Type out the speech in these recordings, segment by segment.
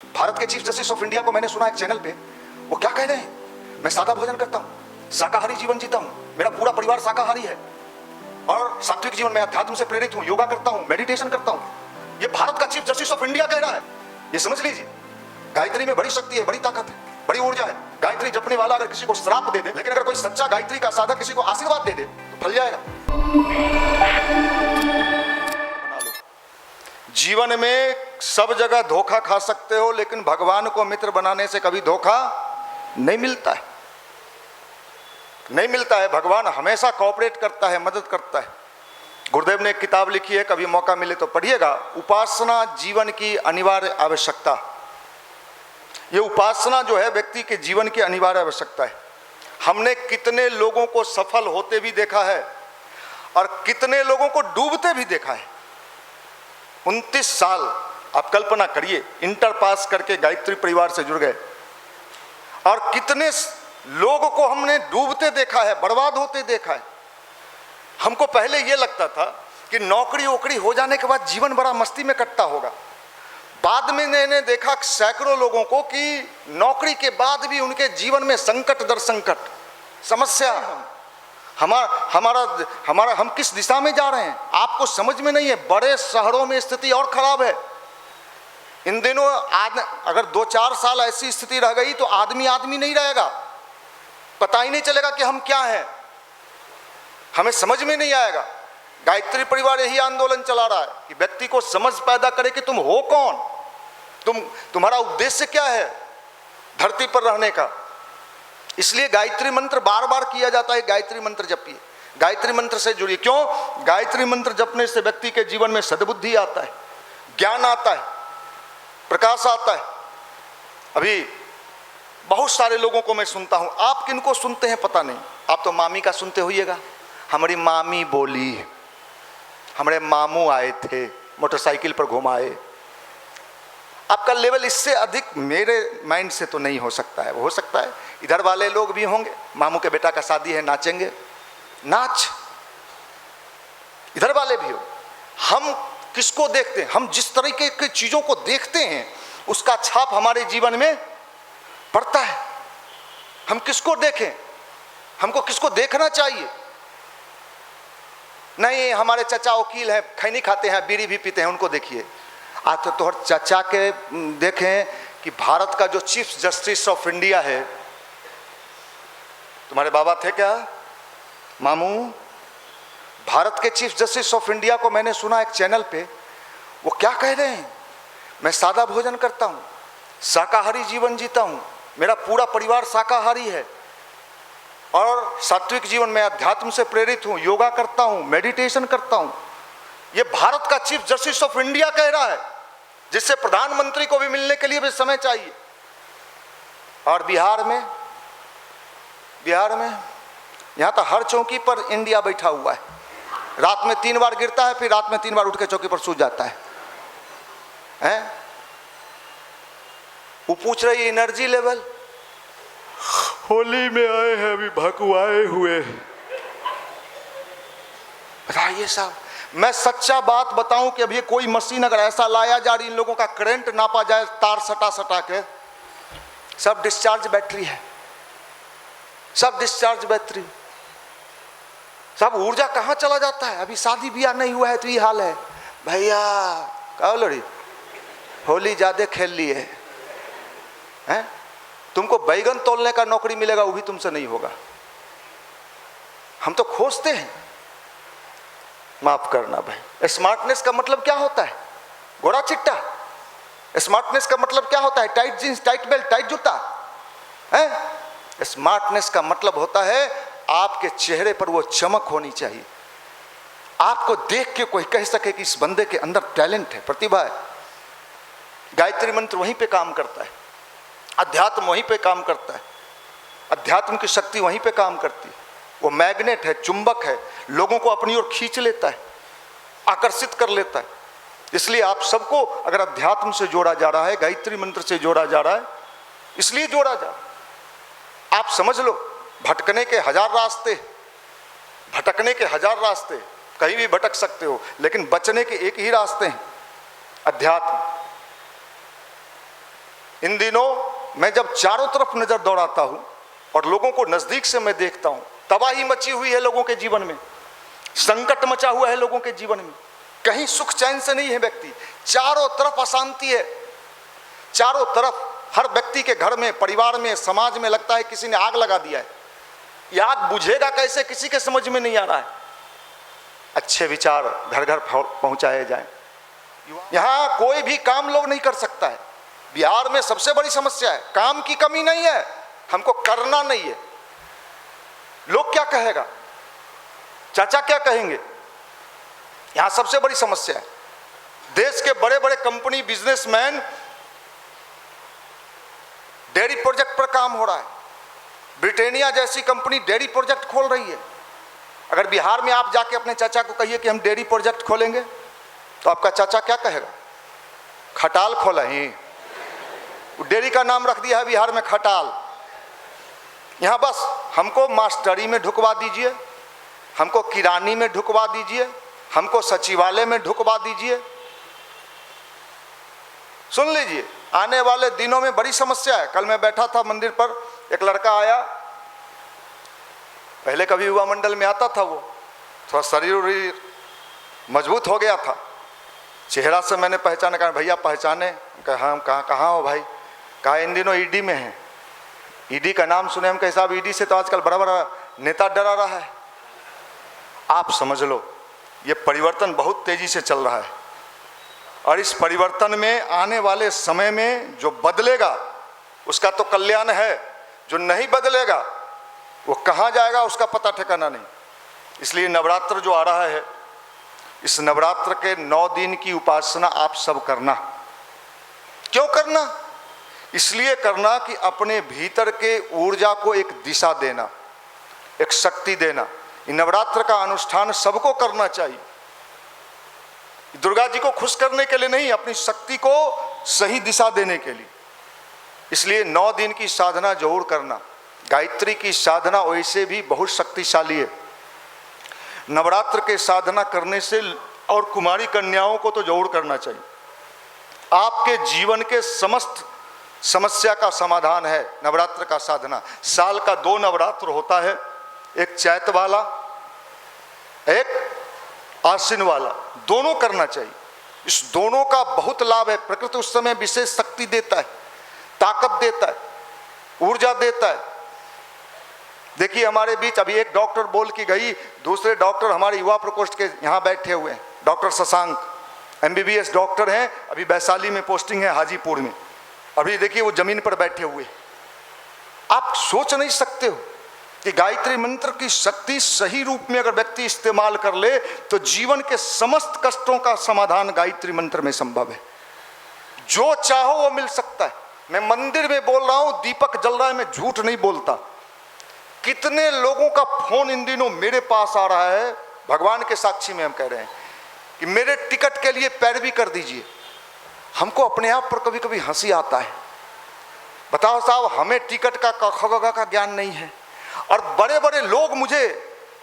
भारत के chief justice of India को मैंने सुना एक चैनल पे, वो क्या कह रहे हैं, मैं सादा भोजन करता हूँ, शाकाहारी जीवन जीता हूँ, मेरा पूरा परिवार शाकाहारी है और सात्विक जीवन में अध्यात्म से प्रेरित हूँ, योगा करता हूँ, मेडिटेशन करता हूँ। ये भारत का चीफ जस्टिस ऑफ इंडिया कह रहा है। ये समझ लीजिए, गायत्री में बड़ी शक्ति है, बड़ी ताकत है, बड़ी ऊर्जा है। गायत्री जपने वाला अगर किसी को श्राप दे दे, लेकिन अगर कोई सच्चा गायत्री का साधक किसी को आशीर्वाद दे दे तो फल जाएगा। जीवन में सब जगह धोखा खा सकते हो, लेकिन भगवान को मित्र बनाने से कभी धोखा नहीं मिलता है, नहीं मिलता है। भगवान हमेशा कोऑपरेट करता है, मदद करता है। गुरुदेव ने एक किताब लिखी है, कभी मौका मिले तो पढ़िएगा, उपासना जीवन की अनिवार्य आवश्यकता। ये उपासना जो है व्यक्ति के जीवन की अनिवार्य आवश्यकता है। हमने कितने लोगों को सफल होते भी देखा है और कितने लोगों को डूबते भी देखा है। 29 साल आप कल्पना करिए, इंटर पास करके गायत्री परिवार से जुड़ गए और कितने लोगों को हमने डूबते देखा है, बर्बाद होते देखा है। हमको पहले ये लगता था कि नौकरी वोकरी हो जाने के बाद जीवन बड़ा मस्ती में कटता होगा। बाद में मैंने देखा सैकड़ों लोगों को कि नौकरी के बाद भी उनके जीवन में संकट दर संकट, समस्या। हम किस दिशा में जा रहे हैं आपको समझ में नहीं है। बड़े शहरों में स्थिति और खराब है इन दिनों। अगर 2-4 साल ऐसी स्थिति रह गई तो आदमी नहीं रहेगा, पता ही नहीं चलेगा कि हम क्या हैं, हमें समझ में नहीं आएगा। गायत्री परिवार यही आंदोलन चला रहा है कि व्यक्ति को समझ पैदा करे कि तुम हो कौन, तुम्हारा उद्देश्य क्या है धरती पर रहने का। इसलिए गायत्री मंत्र बार बार किया जाता है, गायत्री मंत्र जपिए, गायत्री मंत्र से जुड़िए। क्यों? गायत्री मंत्र जपने से व्यक्ति के जीवन में सद्बुद्धि आता है, ज्ञान आता है, प्रकाश आता है। अभी बहुत सारे लोगों को मैं सुनता हूं, आप किनको सुनते हैं पता नहीं, आप तो मामी का सुनते होइएगा। हमारी मामी बोली, हमारे मामू आए थे, मोटरसाइकिल पर घुमाए। आपका लेवल इससे अधिक मेरे माइंड से तो नहीं हो सकता है। हो सकता है इधर वाले लोग भी होंगे, मामू के बेटा का शादी है, नाचेंगे, नाच, इधर वाले भी हो। हम किसको देखते हैं? हम जिस तरीके की चीजों को देखते हैं उसका छाप हमारे जीवन में पड़ता है। हम किसको देखें? हमको किसको देखना चाहिए? नहीं, हमारे चचा वकील हैं, खैनी खाते हैं, बीड़ी भी पीते हैं, उनको देखिए। आज तो तोहर चचा के देखें कि भारत का जो चीफ जस्टिस ऑफ इंडिया है, तुम्हारे बाबा थे क्या मामू? भारत के चीफ जस्टिस ऑफ इंडिया को मैंने सुना एक चैनल पे, वो क्या कह रहे हैं, मैं सादा भोजन करता हूँ, शाकाहारी जीवन जीता हूँ, मेरा पूरा परिवार शाकाहारी है और सात्विक जीवन में अध्यात्म से प्रेरित हूँ, योगा करता हूँ, मेडिटेशन करता हूँ। ये भारत का चीफ जस्टिस ऑफ इंडिया कह रहा है, जिससे प्रधानमंत्री को भी मिलने के लिए भी समय चाहिए। और बिहार में यहाँ तो हर चौकी पर इंडिया बैठा हुआ है। रात में 3 बार गिरता है, फिर रात में 3 बार उठ के चौकी पर सो जाता है, हैं? वो पूछ रही एनर्जी लेवल, होली में आए हैं अभी भकुआए हुए। बताइए साहब, मैं सच्चा बात बताऊं कि अभी कोई मशीन अगर ऐसा लाया जा रही, इन लोगों का करंट नापा जाए तार सटा के, सब डिस्चार्ज बैटरी है, सब डिस्चार्ज बैटरी, सब ऊर्जा कहाँ चला जाता है। अभी शादी ब्याह नहीं हुआ है तो ये हाल है। भैया कहो लड़ी, होली ज्यादा खेल लिए हैं, तुमको बैगन तोलने का नौकरी मिलेगा, वो भी तुमसे नहीं होगा। हम तो खोजते हैं, माफ करना भाई। स्मार्टनेस का मतलब क्या होता है? घोड़ा चिट्टा। स्मार्टनेस का मतलब क्या होता है? Tight jeans, tight belt, tight जूता है? स्मार्टनेस का मतलब होता है आपके चेहरे पर वो चमक होनी चाहिए, आपको देख के कोई कह सके कि इस बंदे के अंदर टैलेंट है, प्रतिभा है। गायत्री मंत्र वहीं पे काम करता है, अध्यात्म वहीं पे काम करता है, अध्यात्म की शक्ति वहीं पे काम करती है। वो मैग्नेट है, चुंबक है, लोगों को अपनी ओर खींच लेता है, आकर्षित कर लेता है। इसलिए आप सबको अगर अध्यात्म से जोड़ा जा रहा है, गायत्री मंत्र से जोड़ा जा रहा है, इसलिए जोड़ा जा रहा है। आप समझ लो, भटकने के 1000 रास्ते, भटकने के 1000 रास्ते, कहीं भी भटक सकते हो, लेकिन बचने के एक ही रास्ते हैं, अध्यात्म। इन दिनों मैं जब चारों तरफ नजर दौड़ाता हूं और लोगों को नजदीक से मैं देखता हूं, तबाही मची हुई है लोगों के जीवन में, संकट मचा हुआ है लोगों के जीवन में, कहीं सुख चैन से नहीं है व्यक्ति, चारों तरफ अशांति है, चारों तरफ हर व्यक्ति के घर में, परिवार में, समाज में लगता है किसी ने आग लगा दिया है। यह आग बुझेगा कैसे किसी के समझ में नहीं आ रहा है। अच्छे विचार घर घर पहुंचाए जाएं। यहां कोई भी काम लोग नहीं कर सकता है। बिहार में सबसे बड़ी समस्या है काम की कमी नहीं है, हमको करना नहीं है। लोग क्या कहेगा, चाचा क्या कहेंगे, यहां सबसे बड़ी समस्या है। देश के बड़े बड़े कंपनी, बिजनेसमैन, डेयरी प्रोजेक्ट पर काम हो रहा है। ब्रिटेनिया जैसी कंपनी डेयरी प्रोजेक्ट खोल रही है। अगर बिहार में आप जाके अपने चाचा को कहिए कि हम डेयरी प्रोजेक्ट खोलेंगे, तो आपका चाचा क्या कहेगा, खटाल खोला ही, डेयरी का नाम रख दिया है बिहार में खटाल। यहां बस हमको मास्टरी में ढुकवा दीजिए, हमको किरानी में ढुकवा दीजिए, हमको सचिवालय में ढुकवा दीजिए। सुन लीजिए, आने वाले दिनों में बड़ी समस्या है। कल मैं बैठा था मंदिर पर, एक लड़का आया, पहले कभी युवा मंडल में आता था, वो थोड़ा शरीर मजबूत हो गया था, चेहरा से मैंने पहचाना। कहा भैया पहचाने? कहा हम कहाँ हो भाई? कहा इन दिनों ईडी में है। ईडी का नाम सुने हम, कहे साहब ईडी से तो आजकल बड़ा बड़ा नेता डरा रहा है। आप समझ लो ये परिवर्तन बहुत तेजी से चल रहा है, और इस परिवर्तन में आने वाले समय में जो बदलेगा उसका तो कल्याण है, जो नहीं बदलेगा वो कहाँ जाएगा उसका पता ठिकाना नहीं। इसलिए नवरात्र जो आ रहा है, इस नवरात्र के 9 दिन की उपासना आप सब करना। क्यों करना? इसलिए करना कि अपने भीतर के ऊर्जा को एक दिशा देना, एक शक्ति देना। नवरात्र का अनुष्ठान सबको करना चाहिए, दुर्गा जी को खुश करने के लिए नहीं, अपनी शक्ति को सही दिशा देने के लिए। इसलिए 9 दिन की साधना जरूर करना। गायत्री की साधना वैसे भी बहुत शक्तिशाली है। नवरात्र के साधना करने से, और कुमारी कन्याओं को तो जरूर करना चाहिए। आपके जीवन के समस्त समस्या का समाधान है नवरात्र का साधना। साल का 2 नवरात्र होता है, एक चैत वाला, एक आश्विन वाला, दोनों करना चाहिए। इस दोनों का बहुत लाभ है। प्रकृति उस समय विशेष शक्ति देता है, ताकत देता है, ऊर्जा देता है। देखिए हमारे बीच अभी एक डॉक्टर बोल की गई, दूसरे डॉक्टर हमारे युवा प्रकोष्ठ के यहाँ बैठे हुए हैं, डॉक्टर शशांक MBBS डॉक्टर हैं, अभी वैशाली में पोस्टिंग है, हाजीपुर में। अभी देखिए वो जमीन पर बैठे हुए। आप सोच नहीं सकते हो कि गायत्री मंत्र की शक्ति सही रूप में अगर व्यक्ति इस्तेमाल कर ले तो जीवन के समस्त कष्टों का समाधान गायत्री मंत्र में संभव है। जो चाहो वो मिल सकता है। मैं मंदिर में बोल रहा हूं, दीपक जल रहा है, मैं झूठ नहीं बोलता। कितने लोगों का फोन इन दिनों मेरे पास आ रहा है, भगवान के साक्षी में हम कह रहे हैं कि मेरे टिकट के लिए पैरवी कर दीजिए। हमको अपने आप पर कभी कभी हंसी आता है। बताओ साहब, हमें टिकट का क का ज्ञान नहीं है, और बड़े बड़े लोग मुझे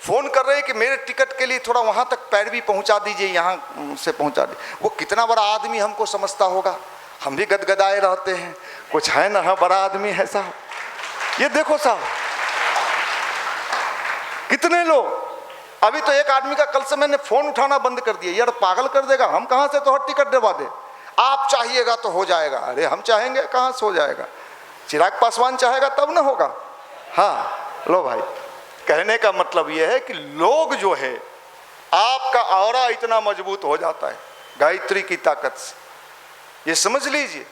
फोन कर रहे हैं कि मेरे टिकट के लिए थोड़ा वहां तक पैरवी पहुंचा दीजिए, यहां से पहुंचा दीजिए। वो कितना बड़ा आदमी हमको समझता होगा। हम भी गदगदाए रहते हैं, कुछ है ना, हाँ बड़ा आदमी है साहब। ये देखो साहब कितने लोग। अभी तो एक आदमी का कल से मैंने फोन उठाना बंद कर दिया, यार पागल कर देगा, हम कहां से तो हर टिकट दिलवा दे, आप चाहिएगा तो हो जाएगा। अरे हम चाहेंगे कहां से हो जाएगा, चिराग पासवान चाहेगा तब ना होगा। हाँ लो भाई, कहने का मतलब यह है कि लोग जो है, आपका ऑरा इतना मजबूत हो जाता है गायत्री की ताकत से। ये समझ लीजिए,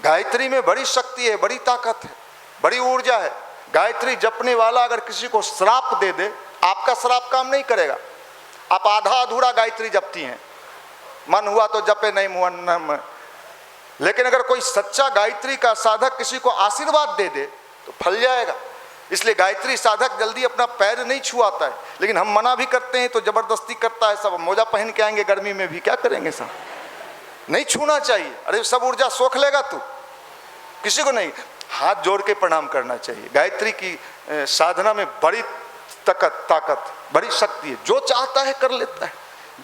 गायत्री में बड़ी शक्ति है, बड़ी ताकत है, बड़ी ऊर्जा है। गायत्री जपने वाला अगर किसी को श्राप दे दे, आपका श्राप काम नहीं करेगा। आप आधा अधूरा गायत्री जपती हैं, मन हुआ तो जपे, नहीं मन। लेकिन अगर कोई सच्चा गायत्री का साधक किसी को आशीर्वाद दे दे तो फल जाएगा। इसलिए गायत्री साधक जल्दी अपना पैर नहीं छुआता है, लेकिन हम मना भी करते हैं तो जबरदस्ती करता है। सब मोजा पहन के आएंगे गर्मी में भी, क्या करेंगे साहब, नहीं छूना चाहिए। अरे सब ऊर्जा सोख लेगा तू, किसी को नहीं। हाथ जोड़ के प्रणाम करना चाहिए। गायत्री की साधना में बड़ी ताकत, बड़ी शक्ति है। जो चाहता है कर लेता है,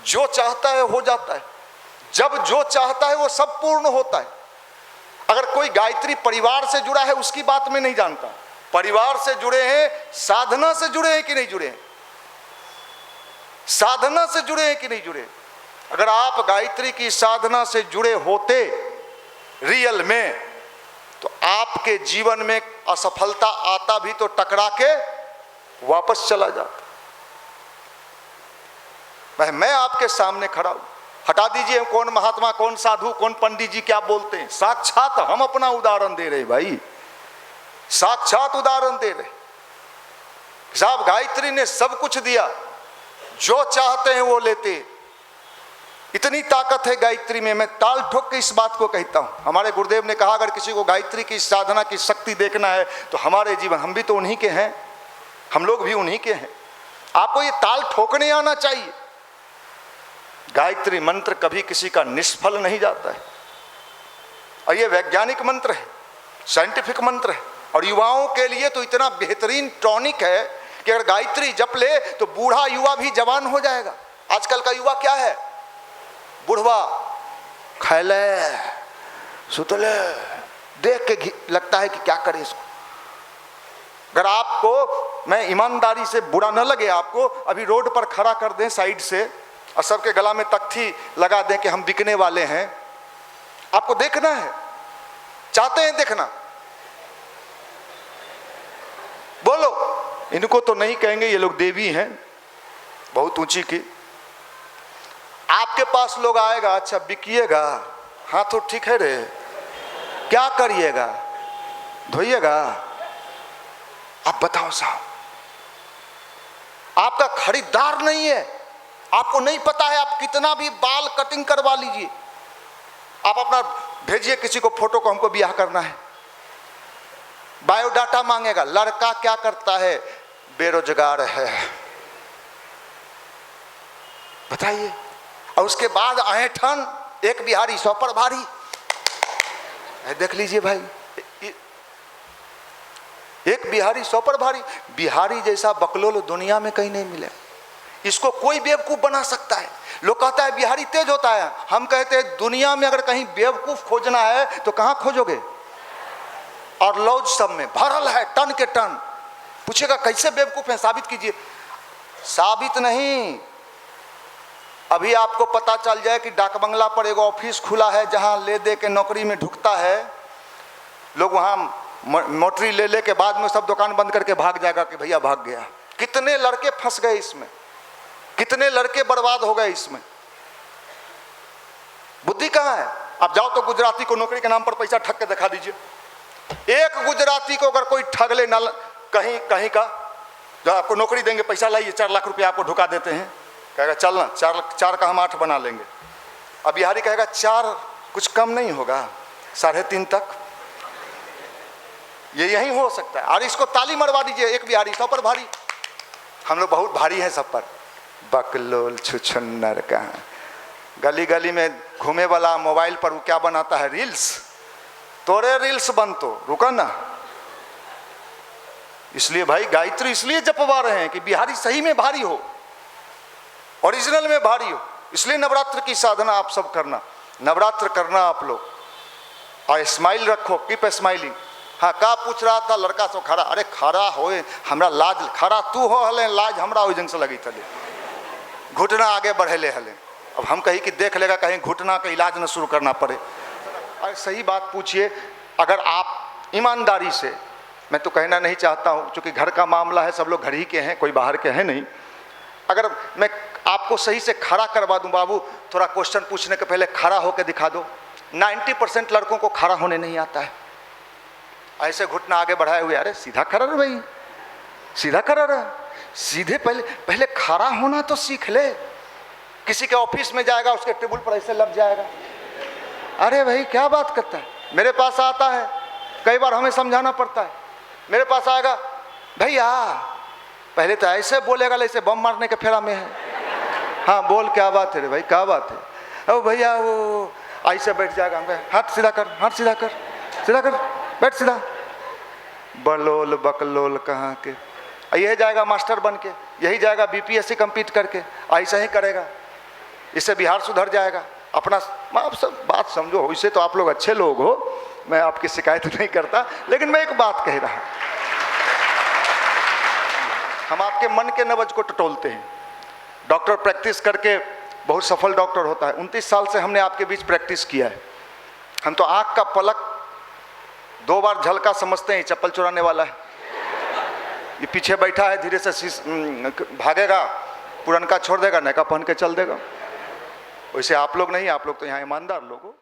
जो चाहता है हो जाता है। जब जो चाहता है वो सब पूर्ण होता है। अगर कोई गायत्री परिवार से जुड़ा है उसकी बात मैं नहीं जानता, परिवार से जुड़े हैं, साधना से जुड़े हैं कि नहीं जुड़े हैं, साधना से जुड़े हैं कि नहीं जुड़े। अगर आप गायत्री की साधना से जुड़े होते रियल में, तो आपके जीवन में असफलता आता भी तो टकरा के वापस चला जाता। मैं आपके सामने खड़ा हूं, हटा दीजिए कौन महात्मा, कौन साधु, कौन पंडित जी क्या बोलते हैं, साक्षात हम अपना उदाहरण दे रहे भाई, साक्षात उदाहरण दे रहे साहब। गायत्री ने सब कुछ दिया, जो चाहते हैं वो लेते, इतनी ताकत है गायत्री में। मैं ताल ठोक के इस बात को कहता हूं। हमारे गुरुदेव ने कहा अगर किसी को गायत्री की साधना की शक्ति देखना है तो हमारे जीवन, हम भी तो उन्हीं के हैं, हम लोग भी उन्हीं के हैं। आपको ये ताल ठोकने आना चाहिए। गायत्री मंत्र कभी किसी का निष्फल नहीं जाता है, और ये वैज्ञानिक मंत्र है, साइंटिफिक मंत्र है, और युवाओं के लिए तो इतना बेहतरीन टॉनिक है कि अगर गायत्री जप ले तो बूढ़ा युवा भी जवान हो जाएगा। आजकल का युवा क्या है, बुढ़वा, खैले सुतले, देख के लगता है कि क्या करे इसको। अगर आपको, मैं ईमानदारी से बुरा न लगे आपको, अभी रोड पर खड़ा कर दें साइड से और सबके गला में तख्ती लगा दें कि हम बिकने वाले हैं, आपको देखना है, चाहते हैं देखना, बोलो। इनको तो नहीं कहेंगे, ये लोग देवी हैं बहुत ऊंची की। आपके पास लोग आएगा, अच्छा बिकिएगा, हाँ तो ठीक है रे, क्या करिएगा, धोइएगा, आप बताओ साहब। आपका खरीदार नहीं है, आपको नहीं पता है, आप कितना भी बाल कटिंग करवा लीजिए, आप अपना भेजिए किसी को फोटो को, हमको ब्याह करना है, बायोडाटा मांगेगा, लड़का क्या करता है, बेरोजगार है, बताइए। और उसके बाद ऐठन, एक बिहारी 100 पर भारी, देख लीजिए भाई, एक बिहारी 100 पर भारी। बिहारी जैसा बकलोल दुनिया में कहीं नहीं मिले। इसको कोई बेवकूफ बना सकता है। लोग कहता है बिहारी तेज होता है, हम कहते हैं दुनिया में अगर कहीं बेवकूफ खोजना है तो कहां खोजोगे, और लौज सब में भरल है, टन के टन। पूछेगा कैसे बेवकूफ है, साबित कीजिए। साबित नहीं, अभी आपको पता चल जाए कि डाक बंगला पर एक ऑफिस खुला है जहां ले दे के नौकरी में ढुकता है लोग, वहां नौकरी ले के बाद में सब दुकान बंद करके भाग जाएगा कि भैया भाग गया। कितने लड़के फंस गए इसमें, कितने लड़के बर्बाद हो गए इसमें। बुद्धि कहाँ है। आप जाओ तो गुजराती को नौकरी के नाम पर पैसा ठग के दिखा दीजिए। एक गुजराती को अगर कोई ठग ले न कहीं कहीं का, जो आपको नौकरी देंगे, पैसा लाइए, 4 लाख रुपया आपको ढुका देते हैं, कहेगा चलना, 4 का हम 8 बना लेंगे। अब बिहारी कहेगा 4 कुछ कम नहीं होगा, 3.5 तक, ये यही हो सकता है। और इसको ताली मरवा दीजिए, एक बिहारी 100 पर भारी। हम लोग बहुत भारी हैं सब पर, बकलोल छुछुन्नर कहाँ। गली गली में घूमे वाला मोबाइल पर वो क्या बनाता है, रील्स। तोरे रील्स बन तो रुका ना। इसलिए भाई गायत्री इसलिए जपवा रहे हैं कि बिहारी सही में भारी हो, ओरिजिनल में भारी हो। इसलिए नवरात्र की साधना आप सब करना, नवरात्र करना आप लोग, और स्माइल रखो, कीप स्माइलिंग। हाँ, का पूछ रहा था लड़का तो खड़ा, अरे खड़ा होए हमरा लाज, खड़ा तू हो हले, लाज हमरा ओइ जंग से लगी थले, घुटना आगे बढ़ेले हले। अब हम कही कि देख लेगा कहीं घुटना का इलाज न शुरू करना पड़े। अरे सही बात पूछिए। अगर आप ईमानदारी से, मैं तो कहना नहीं चाहता हूँ क्योंकि घर का मामला है, सब लोग घर ही के हैं, कोई बाहर के हैं नहीं। अगर मैं आपको सही से खड़ा करवा दूं, बाबू थोड़ा क्वेश्चन पूछने के पहले खड़ा होकर दिखा दो, 90% लड़कों को खड़ा होने नहीं आता है। ऐसे घुटना आगे बढ़ाए हुए, अरे सीधा खड़ा रहे भाई, सीधा खड़ा रहे, सीधे पहले खड़ा होना तो सीख ले। किसी के ऑफिस में जाएगा, उसके टेबल पर ऐसे लग जाएगा, अरे भाई क्या बात करता है। मेरे पास आता है, कई बार हमें समझाना पड़ता है, मेरे पास आएगा, भैया पहले तो ऐसे बोलेगा जैसे बम मारने के फेरा में है। हाँ बोल, क्या बात है रे भाई, क्या बात है। ओ भैया वो ऐसे बैठ जाएगा, हम कहे हाथ सीधा कर, हाथ सीधा कर, सीधा कर, बैठ सीधा। बलोल बकलोल कहाँ के, यही जाएगा मास्टर बन के, यही जाएगा बीपीएससी कंप्लीट करके, ऐसा ही करेगा, इससे बिहार सुधर जाएगा। अपना आप सब बात समझो, इससे तो आप लोग अच्छे लोग हो, मैं आपकी शिकायत नहीं करता, लेकिन मैं एक बात कह रहा, हम आपके मन के नब्ज को टटोलते हैं। डॉक्टर प्रैक्टिस करके बहुत सफल डॉक्टर होता है। 29 साल से हमने आपके बीच प्रैक्टिस किया है। हम तो आँख का पलक 2 बार झलका समझते हैं चप्पल चुराने वाला है। ये पीछे बैठा है, धीरे से भागेगा, पुरनका छोड़ देगा, नया पहन के चल देगा। वैसे आप लोग नहीं, आप लोग तो यहाँ ईमानदार लोग हो।